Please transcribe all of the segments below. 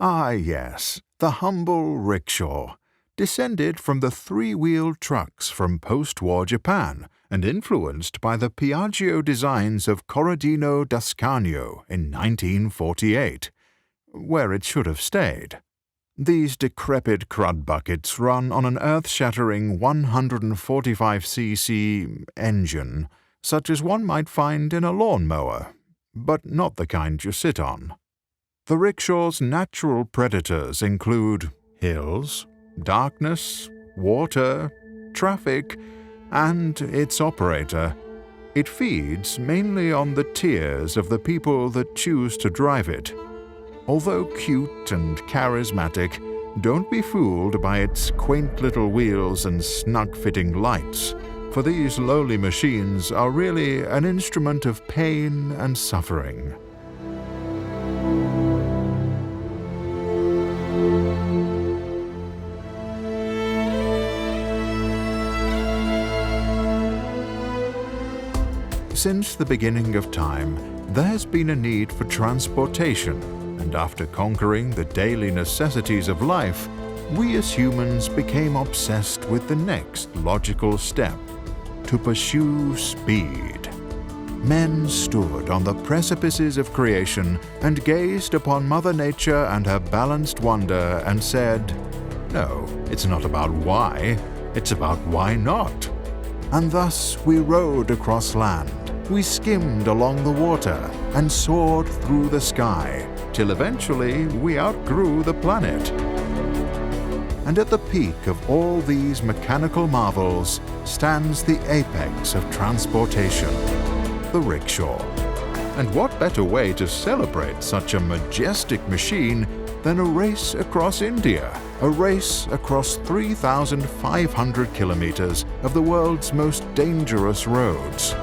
Ah yes, the humble rickshaw, descended from the three-wheeled trucks from post-war Japan and influenced by the Piaggio designs of Corradino d'Ascanio in 1948, where it should have stayed. These decrepit crud buckets run on an earth-shattering 145cc engine, such as one might find in a lawnmower, but not the kind you sit on. The rickshaw's natural predators include hills, darkness, water, traffic, and its operator. It feeds mainly on the tears of the people that choose to drive it. Although cute and charismatic, don't be fooled by its quaint little wheels and snug-fitting lights, for these lowly machines are really an instrument of pain and suffering. Since the beginning of time, there has been a need for transportation, and after conquering the daily necessities of life, we as humans became obsessed with the next logical step: to pursue speed. Men stood on the precipices of creation and gazed upon Mother Nature and her balanced wonder and said, "No, it's not about why, it's about why not." And thus we rode across land. We skimmed along the water and soared through the sky, till eventually we outgrew the planet. And at the peak of all these mechanical marvels stands the apex of transportation, the rickshaw. And what better way to celebrate such a majestic machine than a race across India, a race across 3,500 kilometers of the world's most dangerous roads.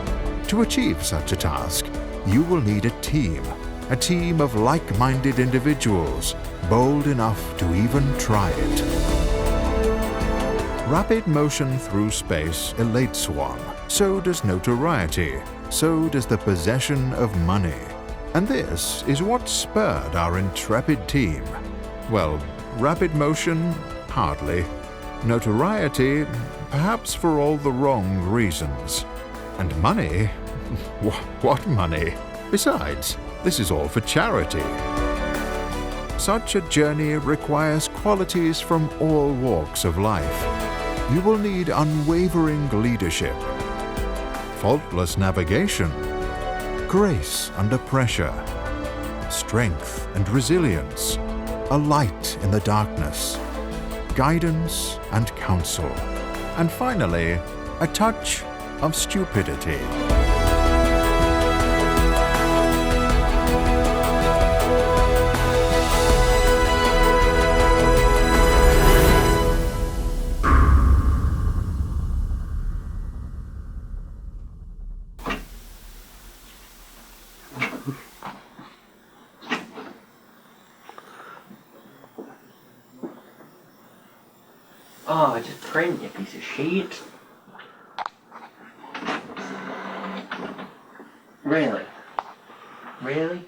To achieve such a task, you will need a team of like-minded individuals, bold enough to even try it. Rapid motion through space elates one. So does notoriety. So does the possession of money. And this is what spurred our intrepid team. Well, rapid motion? Hardly. Notoriety? Perhaps for all the wrong reasons. And money? What money? Besides, this is all for charity. Such a journey requires qualities from all walks of life. You will need unwavering leadership, faultless navigation, grace under pressure, strength and resilience, a light in the darkness, guidance and counsel, and finally, a touch of stupidity. Oh, just print, you piece of shit. Really? Really?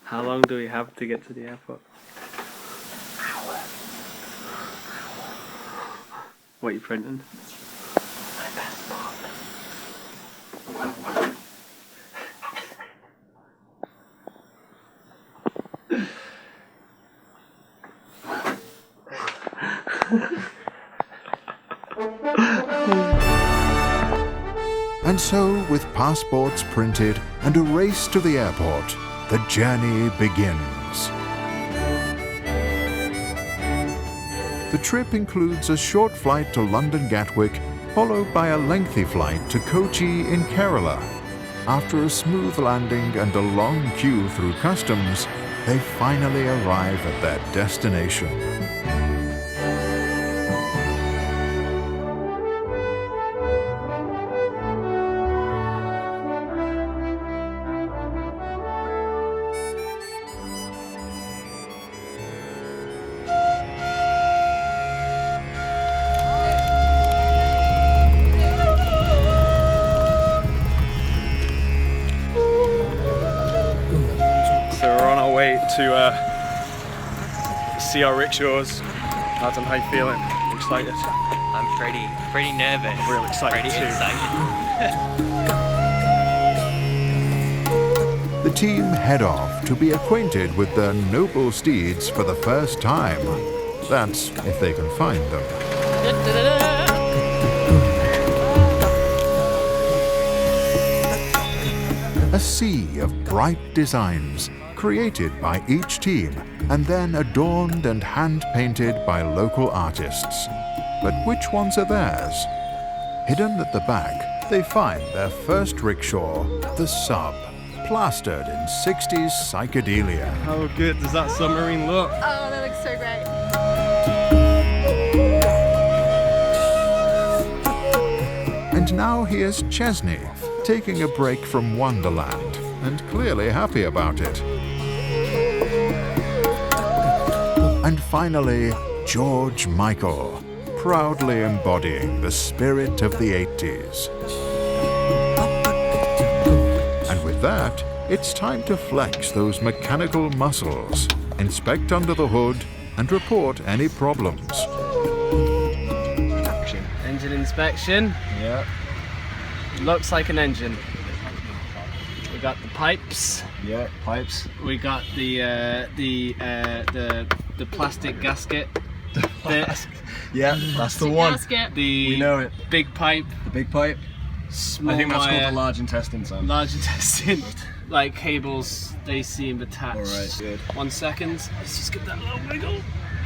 How long do we have to get to the airport? What are you printing? My passport. And so, with passports printed and a race to the airport, the journey begins. The trip includes a short flight to London Gatwick, followed by a lengthy flight to Kochi in Kerala. After a smooth landing and a long queue through customs, they finally arrive at their destination. to see our rickshaws. Adam, how you feeling? Excited? I'm pretty nervous. Real excited Pretty too. excited. The team head off to be acquainted with their noble steeds for the first time. That's if they can find them. A sea of bright designs created by each team and then adorned and hand-painted by local artists. But which ones are theirs? Hidden at the back, they find their first rickshaw, the Sub, plastered in 60s psychedelia. How good does that submarine look? Oh, that looks so great. And now here's Chesney, taking a break from Wonderland, and clearly happy about it. And finally, George Michael, proudly embodying the spirit of the 80s. And with that, it's time to flex those mechanical muscles, inspect under the hood, and report any problems. Engine inspection. Yeah. Looks like an engine. We got the pipes. Yeah, pipes. We got the plastic gasket. Yeah, that's the one. Gasket. The We know it. big pipe. The big pipe. Small I think that's wire, called the large intestine, Sam. large intestine. Like cables, they seem attached. Alright, good. 1 second. Let's just give that a little wiggle.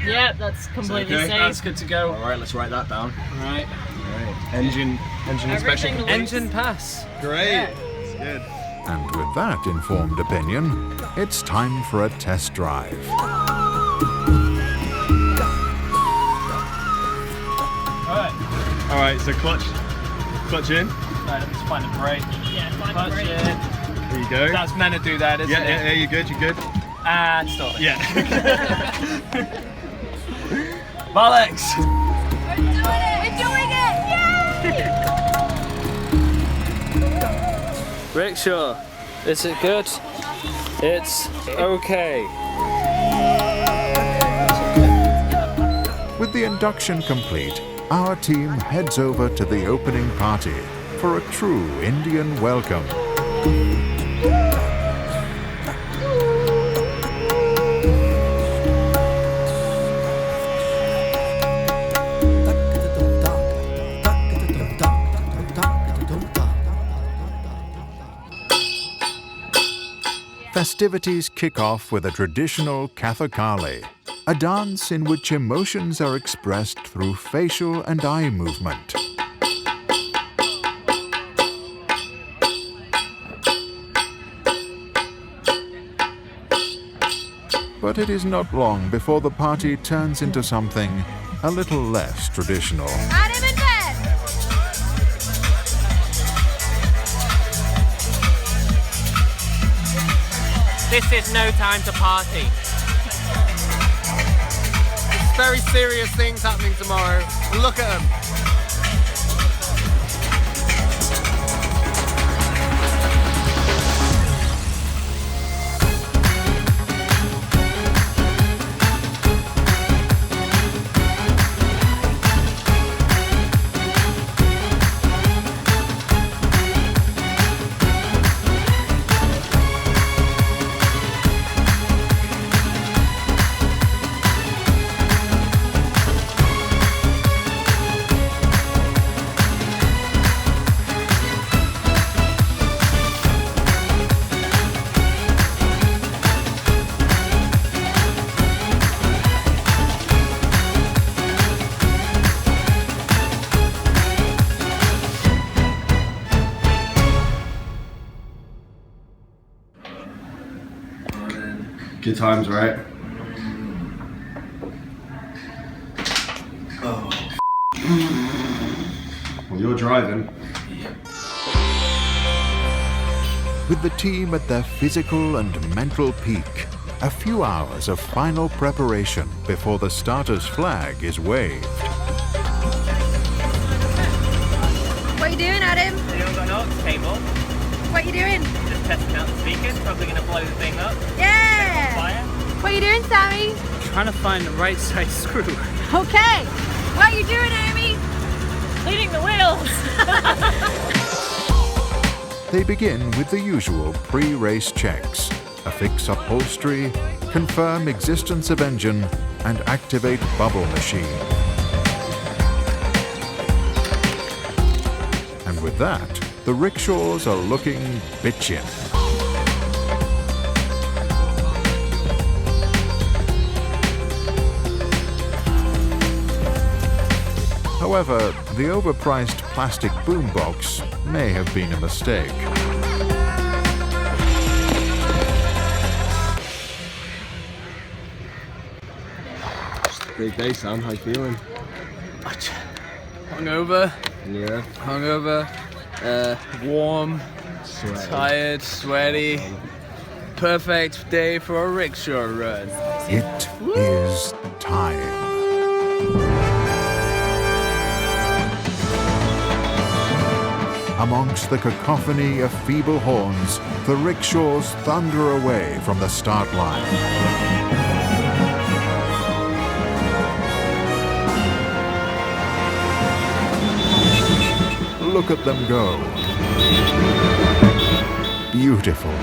Yeah, that's completely okay? safe. That's good to go. Alright, let's write that down. Right. Alright. Engine inspection. looks- Engine pass. Great. Yeah. That's good. And with that informed opinion, it's time for a test drive. Alright, so clutch in. Right, let's find a brake. Yeah, find Clutch a brake. in. There you go. That's meant to do that, isn't Yeah, it? you're good, you're good. And stop it. Yeah. Bollocks! We're doing it! We're doing it! Yay! Rickshaw, is it good? It's okay. With the induction complete, our team heads over to the opening party for a true Indian welcome. Festivities kick off with a traditional Kathakali, a dance in which emotions are expressed through facial and eye movement. But it is not long before the party turns into something a little less traditional. Adam in bed! This is no time to party. Very serious things happening tomorrow. Look at them. Good times, right? Oh. Well, you're driving. With the team at their physical and mental peak, a few hours of final preparation before the starter's flag is waved. What are you doing, Adam? You haven't got an aux cable. What are you doing? Just testing out the speakers. Probably going to blow the thing up. Yeah! Fire. What are you doing, Sammy? Trying to find the right size screw. Okay. What are you doing, Amy? Cleaning the wheels. They begin with the usual pre-race checks, affix upholstery, confirm existence of engine, and activate bubble machine. And with that, the Rickshaws are looking bitchin'. However, the overpriced plastic boombox may have been a mistake. Great day, Sam. How you feeling? Hungover, Yeah. warm, Sweaty. tired, sweaty. Perfect day for a rickshaw run. It is time. Amongst the cacophony of feeble horns, the rickshaws thunder away from the start line. Look at them go. Beautiful.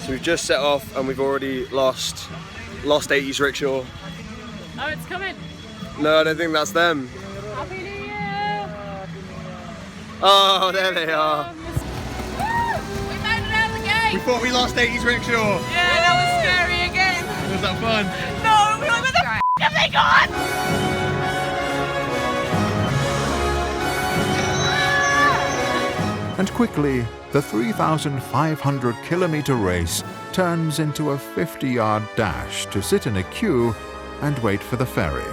So we've just set off and we've already lost 80s rickshaw. Oh, it's coming. No, I don't think that's them. Happy New Year. Oh, there they are. We made it out of the gate. We thought we lost 80s rickshaw. Yeah, that was scary again. Was that fun? No, we were like, where the f have they gone? And quickly, the 3,500-kilometer race turns into a 50-yard dash to sit in a queue and wait for the ferry.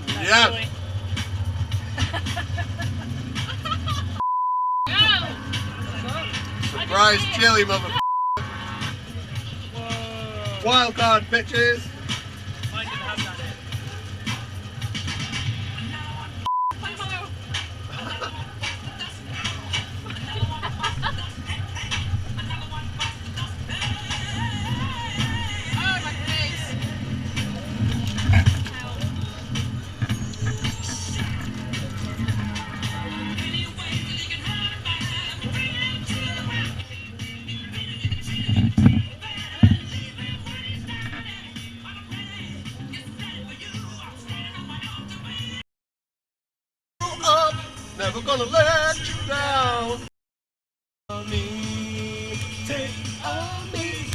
Yeah. Surprise chili, mother. Wild card, bitches. Never gonna let you down. On me, take on me.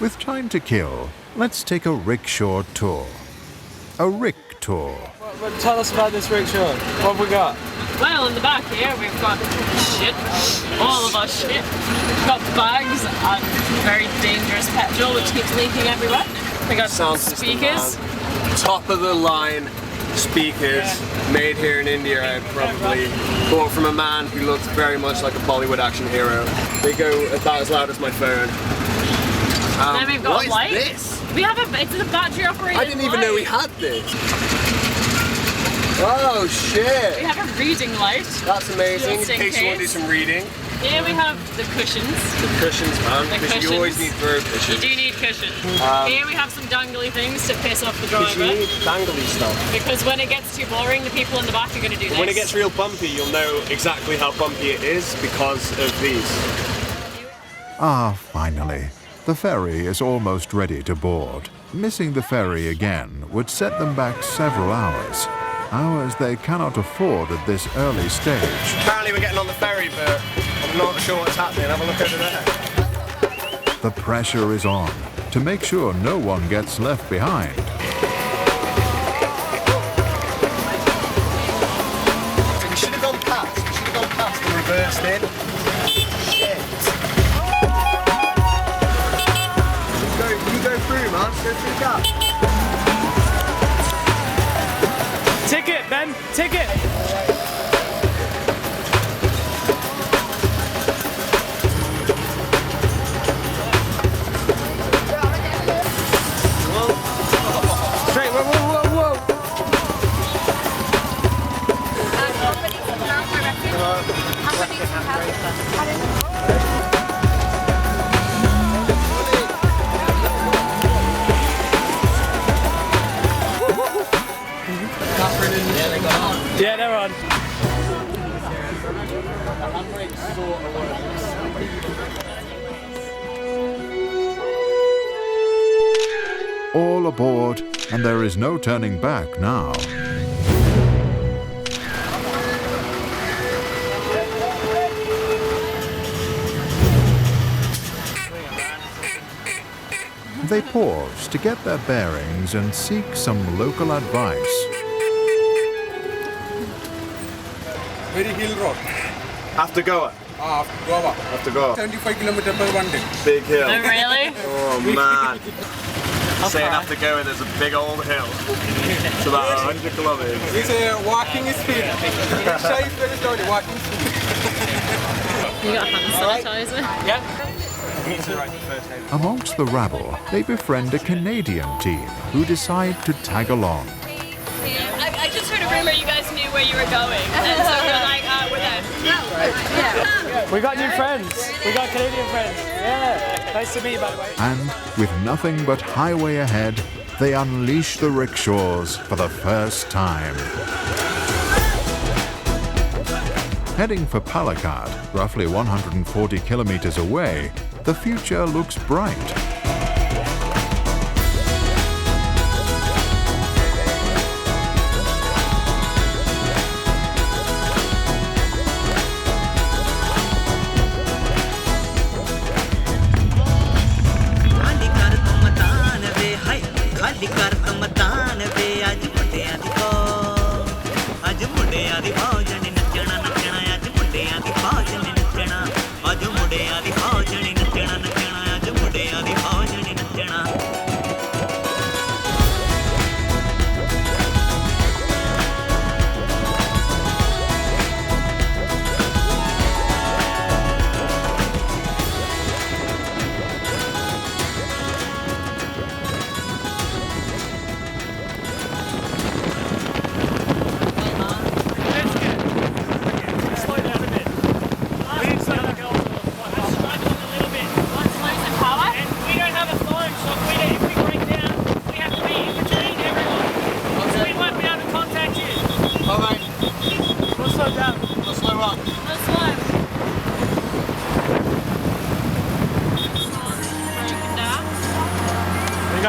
With time to kill, let's take a rickshaw tour. A rick tour. But tell us about this rickshaw. What have we got? Well, in the back here, we've got shit. All of our shit. We've got bags and very dangerous petrol, which keeps leaking everywhere. We got Sound system, speakers. man. Top of the line speakers made here in India, probably bought from a man who looks very much like a Bollywood action hero. They go about as loud as my phone. Then we've got what a light. is this? We have it's a battery operated. I didn't even know we had this. Oh shit! We have a reading light. That's amazing. Just In in case you want to do case. some reading. Here we have the cushions. The cushions, man. The Because you always need cushions. throw You cushions. do need cushions. Here we have some dangly things to piss off the Because you driver. need dangly stuff. Because when it gets too boring, the people in the back are going to do this. When it gets real bumpy, you'll know exactly how bumpy it is because of these. Ah, finally. The ferry is almost ready to board. missing the ferry again would set them back several hours. Hours they cannot afford at this early stage. Apparently we're getting on the ferry, but I'm not sure what's happening. Have a look over there. The pressure is on to make sure no one gets left behind. We should have gone past. We should have gone past and reversed in. Shit. You go through, man. Go through the gap. Ticket, Ben! Ticket! Straight, whoa, whoa, whoa, whoa! Yeah, they're on. All aboard, and there is no turning back now. They pause to get their bearings and seek some local advice. Very hill road. After Goa. After Goa. After Goa. 75 kilometers per 1 day. Big hill. Oh, really? Oh man. Saying after Goa there's a big old hill. It's about 100 kilometers. It's a walking speed. Rickshaw is very slowly walking speed. You got hand sanitizer? Yeah. Amongst the rabble, they befriend a Canadian team who decide to tag along. I just heard a rumor you guys knew where you were going, and so we're like, we're there. We got new friends. We got Canadian friends. Yeah. Nice to meet you, by the way. And with nothing but highway ahead, they unleash the rickshaws for the first time. Heading for Palakkad, roughly 140 kilometers away, the future looks bright.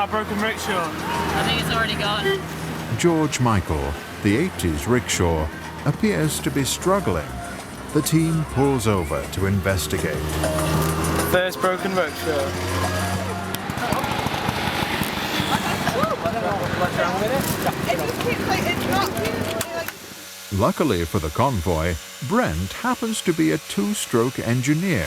Broken rickshaw. I think it's already gone. George Michael, the 80s rickshaw, appears to be struggling. The team pulls over to investigate. First broken rickshaw. Luckily for the convoy, Brent happens to be a two-stroke engineer.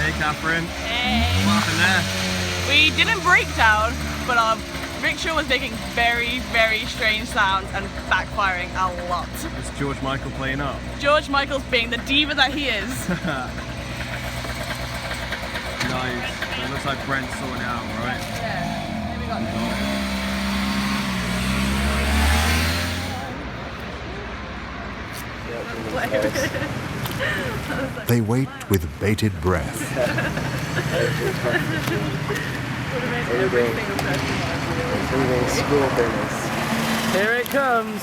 Hey Catherine. Hey. What happened there? We didn't break down, but our rickshaw was making very, very strange sounds and backfiring a lot. Is George Michael playing up? George Michael's being the diva that he is. Nice. It looks like Brent's sorting it out, right? Yeah, maybe got They wait with bated breath. Here it comes.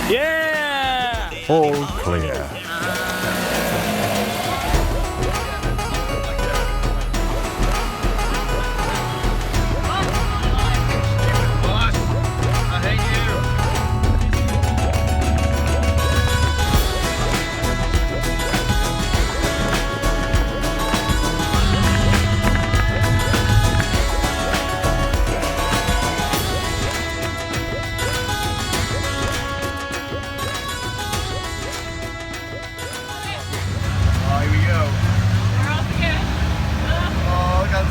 Yeah! All clear.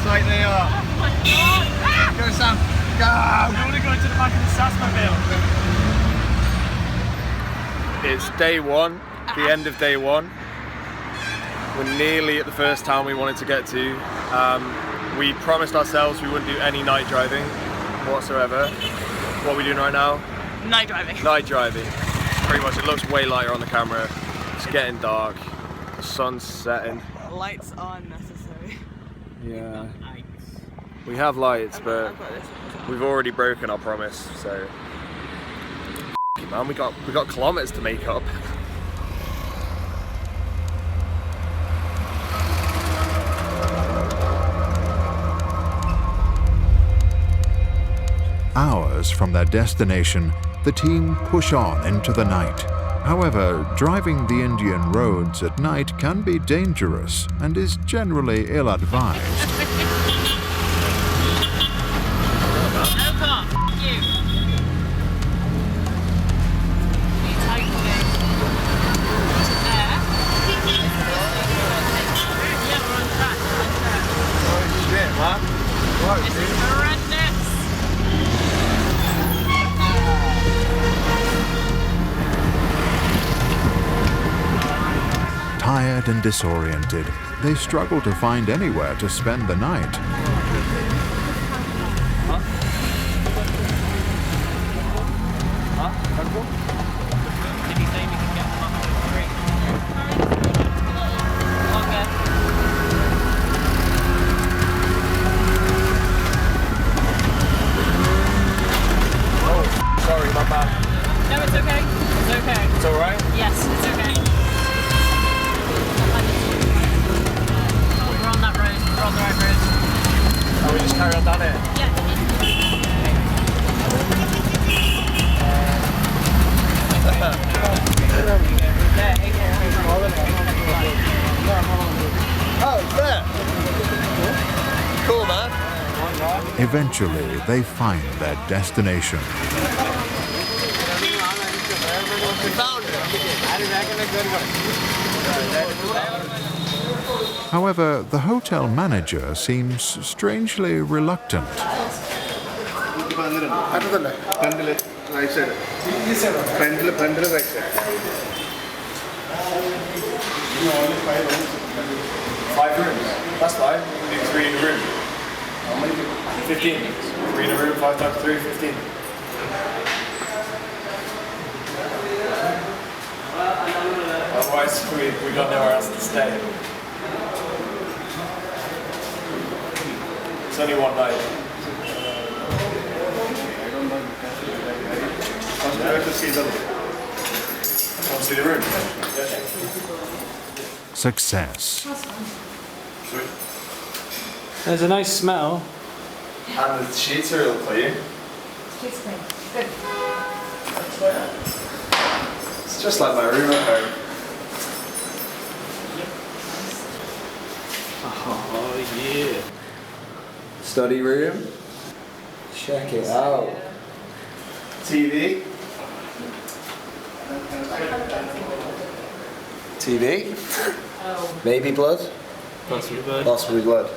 Right they are. Oh my god! Ah! Go Sam, go! I want to go into the back of the Sassmobile. It's day one, the end of day one. We're nearly at the first town we wanted to get to. We promised ourselves we wouldn't do any night driving whatsoever. What are we doing right now? Night driving. Night driving. Pretty much, it looks way lighter on the camera. It's getting dark. The sun's setting. Lights are necessary. Yeah. We have lights, but we've already broken our promise, so man, we got kilometers to make up. Hours from their destination, the team push on into the night. However, driving the Indian roads at night can be dangerous and is generally ill-advised. Tired and disoriented, they struggle to find anywhere to spend the night. Sorry, my bad. No, it's okay. It's okay. It's alright? Yes, it's okay. We're on that road. We're on the right road. Oh, we just carry on down here? Yeah. Oh, it's there. Cool, man. Eventually, they find their destination. We found it. However, the hotel manager seems strangely reluctant. Right side. Pendle right side. 5 rooms. That's fine. We do 3 in a room. 15. 3 in a room, 5 times 3, 15. Otherwise, we got nowhere else to stay. It's only one night. Want to see the room? Success. Sweet. There's a nice smell. And the sheets are real clean. Sheets clean. Good. It's just like my room at home. Oh yeah. Study room. Check it out. TV. TV. Maybe blood. Possibly good. Possibly blood.